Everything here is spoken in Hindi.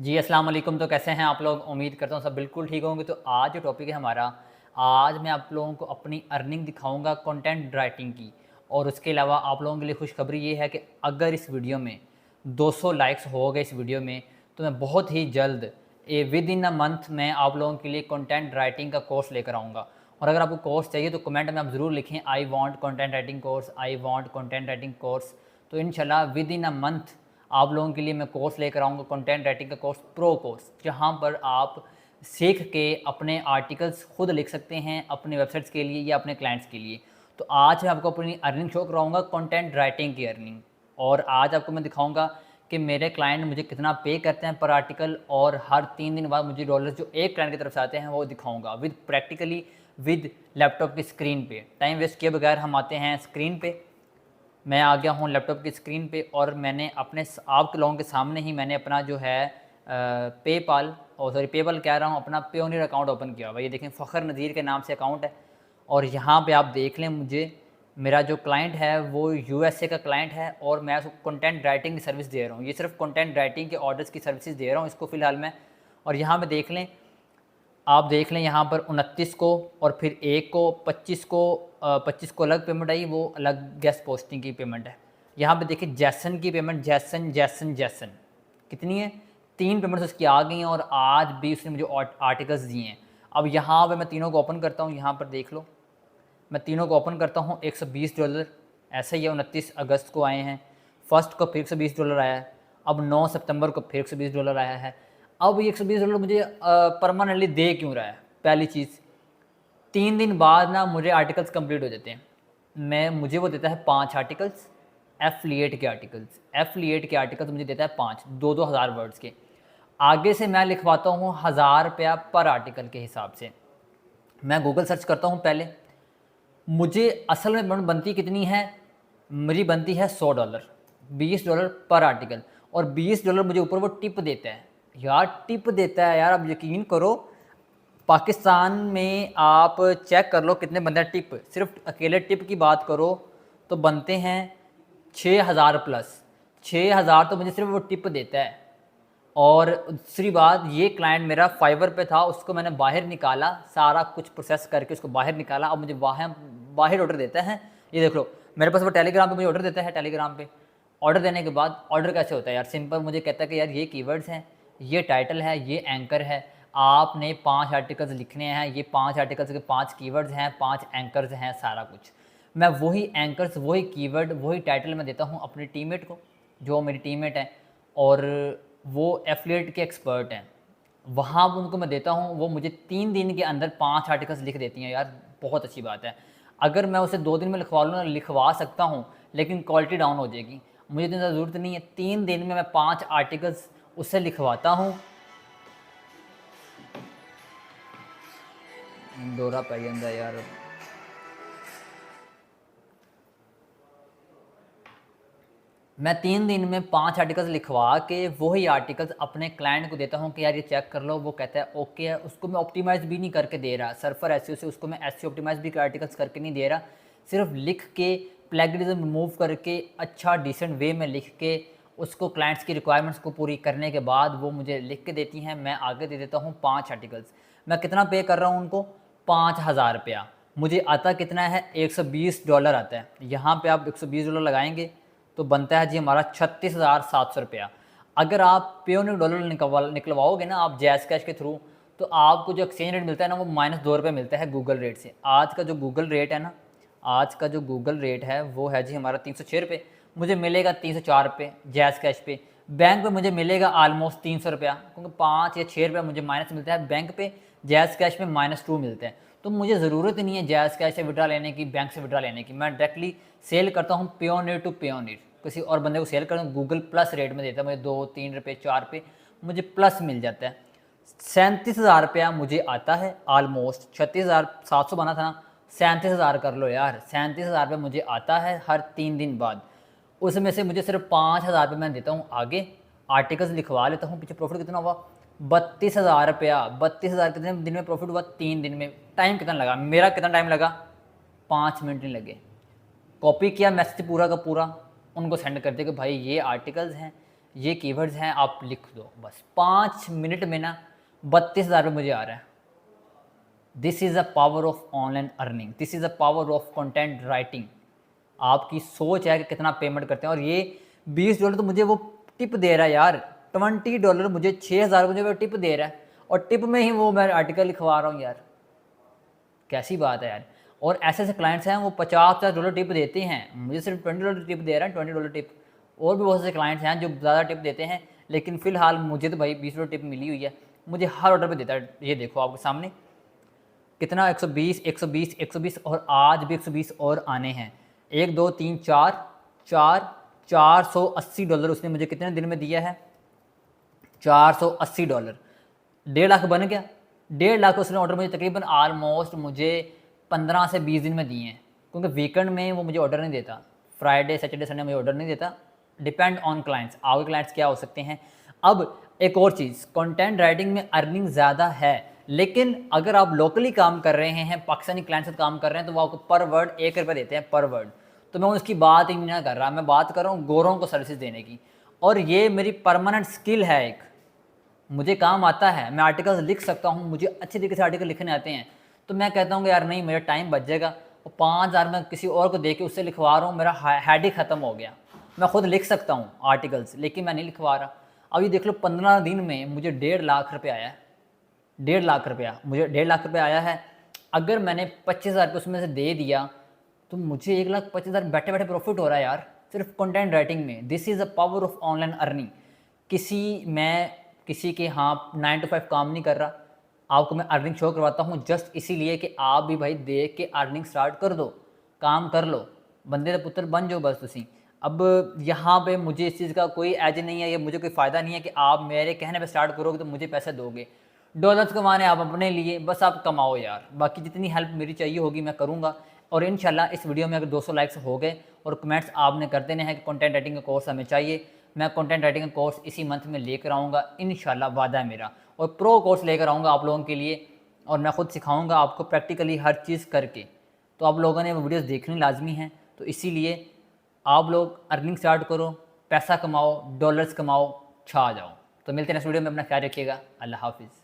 जी अस्सलाम वालेकुम। तो कैसे हैं आप लोग? उम्मीद करता हूँ सब बिल्कुल ठीक होंगे। तो आज जो टॉपिक है हमारा, आज मैं आप लोगों को अपनी अर्निंग दिखाऊंगा कंटेंट राइटिंग की। और उसके अलावा आप लोगों के लिए खुशखबरी ये है कि अगर इस वीडियो में 200 लाइक्स हो गए इस वीडियो में, तो मैं बहुत ही जल्द विद इन अ मंथ मैं आप लोगों के लिए कंटेंट राइटिंग का कोर्स लेकर आऊँगा। और अगर आपको कोर्स चाहिए तो कमेंट में आप ज़रूर लिखें I want content writing course, I want content writing course. तो इंशाल्लाह विद इन अ मंथ आप लोगों के लिए मैं कोर्स लेकर आऊँगा, कंटेंट राइटिंग का कोर्स, प्रो कोर्स, जहाँ पर आप सीख के अपने आर्टिकल्स खुद लिख सकते हैं अपने वेबसाइट्स के लिए या अपने क्लाइंट्स के लिए। तो आज मैं आपको अपनी अर्निंग शो कराऊँगा, कंटेंट राइटिंग की अर्निंग। और आज आपको मैं दिखाऊँगा कि मेरे क्लाइंट मुझे कितना पे करते हैं पर आर्टिकल, और हर 3 दिन बाद मुझे डॉलर जो एक क्लाइंट की तरफ से आते हैं वो दिखाऊँगा विद प्रैक्टिकली, विद लैपटॉप की स्क्रीन पे। टाइम वेस्ट किए बगैर हम आते हैं स्क्रीन पे। मैं आ गया हूँ लैपटॉप की स्क्रीन पे और मैंने अपने आप लोगों के सामने ही मैंने अपना जो है पेपाल, और सॉरी पेपाल कह रहा हूँ, अपना पेयोनियर अकाउंट ओपन किया हुआ। ये देखें, फ़खर नज़ीर के नाम से अकाउंट है। और यहाँ पे आप देख लें, मुझे मेरा जो क्लाइंट है वो यूएसए का क्लाइंट है और मैं उसको कंटेंट राइटिंग की सर्विस दे रहा हूँ। ये सिर्फ कंटेंट राइटिंग के ऑर्डर्स की सर्विसेज दे रहा हूँ इसको फ़िलहाल मैं। और यहाँ पे देख लें, आप देख लें यहाँ पर 29 को, और फिर 1 को, 25 को, 25 को अलग पेमेंट आई, वो अलग गेस्ट पोस्टिंग की पेमेंट है। यहाँ पे देखिए जैसन की पेमेंट, जैसन जैसन जैसन कितनी है, 3 पेमेंट्स उसकी आ गई हैं और आज भी उसने मुझे आर्टिकल्स दिए हैं। अब यहाँ पे मैं तीनों को ओपन करता हूँ, यहाँ पर देख लो, मैं तीनों को ओपन करता हूँ। $120 ऐसा ही है, 29 अगस्त को आए हैं। फर्स्ट को फिर $120 आया है। अब 9 सितंबर को फिर $120 आया है। अब ये $120 मुझे परमानेंटली दे क्यों रहा है? पहली चीज़, 3 दिन बाद ना मुझे आर्टिकल्स कंप्लीट हो जाते हैं। मुझे वो देता है 5 आर्टिकल्स, एफिलिएट के आर्टिकल्स। एफिलिएट के आर्टिकल्स मुझे देता है 5, 2-2 हज़ार वर्ड्स के। आगे से मैं लिखवाता हूँ ₹1000 पर आर्टिकल के हिसाब से। मैं गूगल सर्च करता हूँ पहले, मुझे असल में पेमेंट बनती कितनी है? मेरी बनती है $100, $20 पर आर्टिकल। और $20 मुझे ऊपर वो टिप देता है। यार टिप देता है यार, आप यकीन करो, पाकिस्तान में आप चेक कर लो कितने बनते हैं टिप। सिर्फ अकेले टिप की बात करो तो बनते हैं 6000 प्लस। 6000 तो मुझे सिर्फ वो टिप देता है। और दूसरी बात, ये क्लाइंट मेरा फाइवर पे था, उसको मैंने बाहर निकाला, सारा कुछ प्रोसेस करके उसको बाहर निकाला। अब मुझे वहाँ बाहर ऑर्डर देता है। ये देख लो, मेरे पास वो टेलीग्राम पे मुझे ऑर्डर देता है। टेलीग्राम पे ऑर्डर देने के बाद, ऑर्डर कैसे होता है यार? सिंपल, मुझे कहता है कि यार ये कीवर्ड्स हैं, ये टाइटल है, ये एंकर है, आपने 5 आर्टिकल्स लिखने हैं, ये 5 आर्टिकल्स के 5 कीवर्ड्स हैं, 5 एंकर्स हैं, सारा कुछ। मैं वही एंकर्स, वही कीवर्ड, वही टाइटल मैं देता हूँ अपने टीममेट को, जो मेरी टीममेट है, और वो एफिलिएट के एक्सपर्ट हैं। वहाँ उनको मैं देता हूँ, वो मुझे 3 दिन के अंदर 5 आर्टिकल्स लिख देती हैं। यार बहुत अच्छी बात है। अगर मैं उसे 2 दिन में लिखवा लूँ ना, लिखवा सकता हूँ, लेकिन क्वालिटी डाउन हो जाएगी। मुझे इतनी ज़्यादा ज़रूरत नहीं है, 3 दिन में मैं 5 आर्टिकल्स उससे लिखवाता हूँ। दौरा पै जाता है यार। मैं 3 दिन में 5 आर्टिकल्स लिखवा के वही आर्टिकल्स अपने क्लाइंट को देता हूँ कि यार ये चेक कर लो। वो कहता है ओके है। उसको मैं ऑप्टिमाइज़ भी नहीं करके दे रहा, सर्फर एसईओ से उसको मैं एसईओ ऑप्टिमाइज़ भी आर्टिकल्स करके नहीं दे रहा। सिर्फ लिख के, प्लेगरिज्म रिमूव करके, अच्छा डिसेंट वे में लिख के, उसको क्लाइंट्स की रिक्वायरमेंट्स को पूरी करने के बाद वो मुझे लिख के देती हैं। मैं आगे दे देता हूँ 5 आर्टिकल्स। मैं कितना पे कर रहा हूँ उनको? $5000। मुझे आता कितना है? $120 आता है। यहाँ पे आप $120 लगाएंगे तो बनता है जी हमारा 36,700 रुपया। अगर आप पेयोनियर डॉलर निकलवाओगे ना आप जैज़ कैश के थ्रू, तो आपको जो एक्सचेंज रेट मिलता है ना, वो -2 रुपये मिलता है गूगल रेट से। आज का जो गूगल रेट है ना, आज का जो गूगल रेट है वो है जी हमारा 306 रुपये। मुझे मिलेगा 304 रुपये जैज़ कैश पे। बैंक पे मुझे मिलेगा आलमोस्ट 300 रुपया, क्योंकि 5 या 6 रुपया मुझे माइनस मिलता है बैंक पे, जैज़ कैश में -2 मिलते हैं। तो मुझे ज़रूरत ही नहीं है जैज़ कैश से विड्रा लेने की, बैंक से विड्रा लेने की। मैं डायरेक्टली सेल करता हूँ पेयोनियर टू पेयोनियर, किसी और बंदे को सेल करता हूँ, गूगल प्लस रेट में देता है मुझे, 2-3 रुपये 4 रुपये मुझे प्लस मिल जाता है। 37,000 रुपया मुझे आता है ऑलमोस्ट। 36,700 बना था ना, 37,000 कर लो यार। 37,000 रुपये मुझे आता है हर 3 दिन बाद। उसमें से मुझे सिर्फ 5,000 रुपये मैं देता हूँ आगे, आर्टिकल्स लिखवा लेता हूँ। पीछे प्रॉफिट कितना हुआ? 32,000 रुपया। 32,000 कितने दिन में प्रॉफिट हुआ? 3 दिन में। टाइम कितना लगा मेरा? कितना टाइम लगा? 5 मिनट नहीं लगे। कॉपी किया मैसेज पूरा का पूरा, उनको सेंड कर दिया कि भाई ये आर्टिकल्स हैं, ये कीवर्ड्स हैं, आप लिख दो बस 5 मिनट में ना 32,000 रुपये मुझे आ रहा है। This is a power of online earning, this is a power of content writing. आपकी सोच है कि कितना पेमेंट करते हैं। और ये $20 तो मुझे वो टिप दे रहा है यार, $20 मुझे 6,000 मुझे वो टिप दे रहा है, और टिप में ही वो मैं आर्टिकल लिखवा रहा हूँ यार, कैसी बात है यार। और ऐसे ऐसे क्लाइंट्स हैं वो $50,000 टिप देते हैं, मुझे सिर्फ $20 टिप दे रहा है, $20 टिप। और भी बहुत से क्लाइंट्स हैं जो ज़्यादा टिप देते हैं, लेकिन फ़िलहाल मुझे तो भाई $20 टिप मिली हुई है, मुझे हर ऑर्डर पे देता है। ये देखो आपके सामने कितना, 120 120 120, और आज भी 120 और आने हैं। 1 2 3 4 4 $480 उसने मुझे कितने दिन में दिया है, $480। 1.5 लाख बन गया। 1.5 लाख उसने ऑर्डर मुझे तकरीबन आलमोस्ट मुझे 15 से 20 दिन में दिए हैं, क्योंकि वीकेंड में वो मुझे ऑर्डर नहीं देता, फ्राइडे सैटरडे संडे मुझे ऑर्डर नहीं देता। डिपेंड ऑन क्लाइंट्स, आपके क्लाइंट्स क्या हो सकते हैं। अब एक और चीज़, कंटेंट राइटिंग में अर्निंग ज़्यादा है, लेकिन अगर आप लोकली काम कर रहे हैं, पाकिस्तानी क्लाइंट से काम कर रहे हैं, तो वो आपको पर वर्ड ₹1 देते हैं पर वर्ड। तो मैं उसकी बात ही नहीं कर रहा, मैं बात कर रहा हूँ गोरों को सर्विस देने की। और ये मेरी परमानेंट स्किल है, एक मुझे काम आता है, मैं आर्टिकल्स लिख सकता हूँ, मुझे अच्छे तरीके से आर्टिकल लिखने आते हैं। तो मैं कहता हूँ कि यार नहीं, मेरा टाइम बच जाएगा, और 5,000 मैं किसी और को दे के उससे लिखवा रहा हूँ, मेरा हेड ही ख़त्म हो गया। मैं खुद लिख सकता हूँ आर्टिकल्स, लेकिन मैं नहीं लिखवा रहा। अब ये देख लो, 15 दिन में मुझे 1.5 लाख रुपये आया है। 1.5 लाख रुपया, मुझे 1.5 लाख रुपये आया है। अगर मैंने 25,000 रुपये उसमें से दे दिया, तो मुझे 1,25,000 बैठे बैठे प्रॉफिट हो रहा है यार, सिर्फ कंटेंट राइटिंग में। This is a power of online earning. मैं किसी के 9 to 5 काम नहीं कर रहा, आपको मैं अर्निंग शो करवाता हूँ जस्ट इसीलिए कि आप भी भाई देख के अर्निंग स्टार्ट कर दो, काम कर लो, बंदे का पुत्र बन जाओ बस तुसी। अब यहाँ पे मुझे इस चीज़ का कोई एज नहीं है, या मुझे कोई फ़ायदा नहीं है कि आप मेरे कहने पे स्टार्ट करोगे तो मुझे पैसे दोगे। डॉलर्स कमाने आप अपने लिए, बस आप कमाओ यार, बाकी जितनी हेल्प मेरी चाहिए होगी मैं करूँगा। और इंशाल्लाह इस वीडियो में अगर 200 लाइक्स हो गए और कमेंट्स आपने कर देने हैं कि कंटेंट राइटिंग का कोर्स हमें चाहिए, मैं कंटेंट राइटिंग का कोर्स इसी मंथ में लेकर आऊँगा इंशाल्लाह, वादा है मेरा। और प्रो कोर्स लेकर आऊँगा आप लोगों के लिए, और मैं खुद सिखाऊँगा आपको प्रैक्टिकली हर चीज़ करके। तो आप लोगों ने वो वीडियोज़ देखनी लाजमी है, तो इसीलिए आप लोग अर्निंग स्टार्ट करो, पैसा कमाओ, डॉलर्स कमाओ, छा जाओ। तो मिलते हैं नेक्स्ट वीडियो में, अपना ख्याल रखिएगा, अल्लाह हाफिज़।